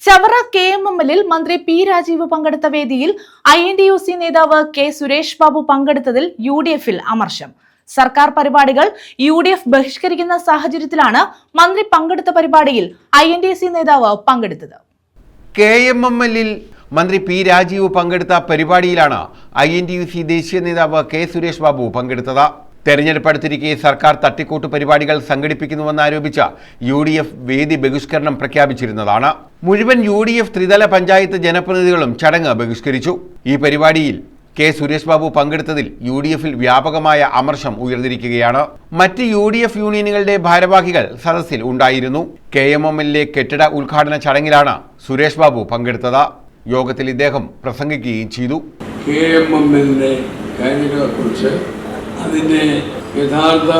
Chavara KMML മന്ത്രി P Rajeev പങ്കെടുത്ത വേദിയിൽ INTUC നേതാവ് കെ സുരേഷ് ബാബു പങ്കെടുത്തതിൽ UDF-ൽ അമർഷം. സർക്കാർ പരിപാടികൾ UDF ബഹിഷ്കരിക്കുന്ന സാഹചര്യത്തിലാണ് മന്ത്രി പങ്കെടുത്ത പരിപാടിയിൽ INTUC നേതാവ് പങ്കെടുത്തത്. KMML മന്ത്രി പി രാജീവ് പങ്കെടുത്ത പരിപാടിയിലാണ് INTUC ദേശീയ നേതാവ് കെ സുരേഷ് ബാബു പങ്കെടുത്തത്. തെരഞ്ഞെടുപ്പ് അടുത്തിരിക്കെ സർക്കാർ തട്ടിക്കൂട്ട് പരിപാടികൾ സംഘടിപ്പിക്കുന്നുവെന്നാരോപിച്ച UDF വേദി ബഹിഷ്കരണം പ്രഖ്യാപിച്ചിരുന്നതാണ്. മുഴുവൻ UDF ത്രിതല പഞ്ചായത്ത് ജനപ്രതിനിധികളും ചടങ്ങ് ബഹിഷ്കരിച്ചു. ഈ പരിപാടിയിൽ കെ സുരേഷ് ബാബു പങ്കെടുത്തതിൽ UDF-ൽ വ്യാപകമായ അമർഷം ഉയർന്നിരിക്കുകയാണ്. മറ്റ് UDF യൂണിയനുകളുടെ ഭാരവാഹികൾ സദസ്സിൽ ഉണ്ടായിരുന്നു. KMML കെട്ടിട ഉദ്ഘാടന ചടങ്ങിലാണ് സുരേഷ് ബാബു പങ്കെടുത്തത്. യോഗത്തിൽ ഇദ്ദേഹം പ്രസംഗിക്കുകയും ചെയ്തു. KMML കാര്യങ്ങളെക്കുറിച്ച് അതിൻ്റെ യഥാർത്ഥ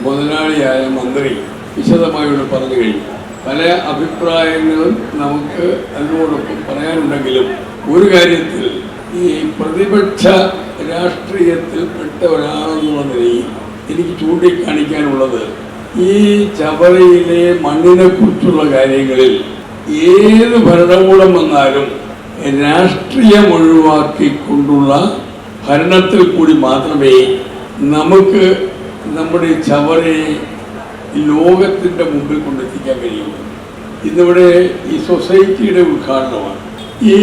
മുതലാളിയായ മന്ത്രി വിശദമായി ഇവിടെ പറഞ്ഞു കഴിഞ്ഞു. പല അഭിപ്രായങ്ങളും നമുക്ക് അതിനോടൊപ്പം പറയാനുണ്ടെങ്കിലും ഒരു കാര്യത്തിൽ ഈ പ്രതിപക്ഷ രാഷ്ട്രീയത്തിൽപ്പെട്ട ഒരാളെന്നുള്ള നിലയിൽ എനിക്ക് ചൂണ്ടിക്കാണിക്കാനുള്ളത് ഈ ചവറയിലെ മണ്ണിനെ കുറിച്ചുള്ള കാര്യങ്ങളിൽ ഏത് ഭരണകൂടം വന്നാലും രാഷ്ട്രീയം ഒഴിവാക്കിക്കൊണ്ടുള്ള ഭരണത്തിൽ കൂടി മാത്രമേ നമുക്ക് നമ്മുടെ ചവറയെ ലോകത്തിൻ്റെ മുമ്പിൽ കൊണ്ടെത്തിക്കാൻ കഴിയുള്ളൂ. ഇന്നിവിടെ ഈ സൊസൈറ്റിയുടെ ഉദ്ഘാടനമാണ്. ഈ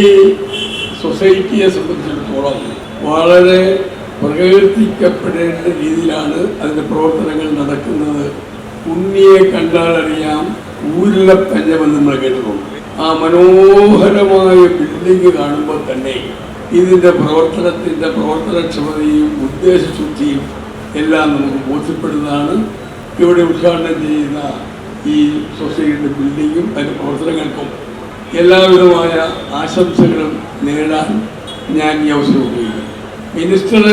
സൊസൈറ്റിയെ സംബന്ധിച്ചിടത്തോളം വളരെ പ്രകീർത്തിക്കപ്പെടേണ്ട രീതിയിലാണ് അതിൻ്റെ പ്രവർത്തനങ്ങൾ നടക്കുന്നത്. ഉണ്ണിയെ കണ്ടാലറിയാം ഊരിലെ പഞ്ഞമെന്ന് നമ്മൾ കേട്ടിട്ടുണ്ട്. ആ മനോഹരമായ ബിൽഡിംഗ് കാണുമ്പോൾ തന്നെ ഇതിൻ്റെ പ്രവർത്തനക്ഷമതയും ഉദ്ദേശശുദ്ധിയും എല്ലാം നമുക്ക് ബോധ്യപ്പെടുന്നതാണ്. ഇവിടെ ഉദ്ഘാടനം ചെയ്യുന്ന ഈ സൊസൈറ്റിയുടെ ബിൽഡിങ്ങും അതിൻ്റെ പ്രവർത്തനങ്ങൾക്കും എല്ലാവിധമായ ആശംസകളും നേടാൻ ഞാൻ ഈ അവസരം ഉപയോഗിക്കും. മിനിസ്റ്റർ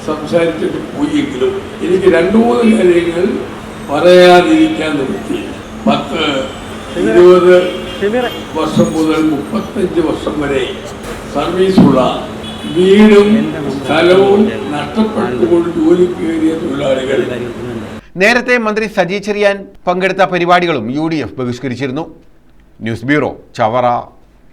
സംസാരിച്ചിട്ട് പോയെങ്കിലും എനിക്ക് 2-3 കാര്യങ്ങൾ പറയാതിരിക്കാൻ നിർത്തിയില്ല. 10-20 വർഷം മുതൽ 35 വർഷം വരെ സർവീസുള്ള വീടും സ്ഥലവും നഷ്ടപ്പെട്ടുകൊണ്ട് ജോലിക്ക് കയറിയ തൊഴിലാളികൾ. നേരത്തെ മന്ത്രി സജി ചെറിയാൻ പങ്കെടുത്ത പരിപാടികളും UDF ബഹിഷ്കരിച്ചിരുന്നു. News bureau, Chavara.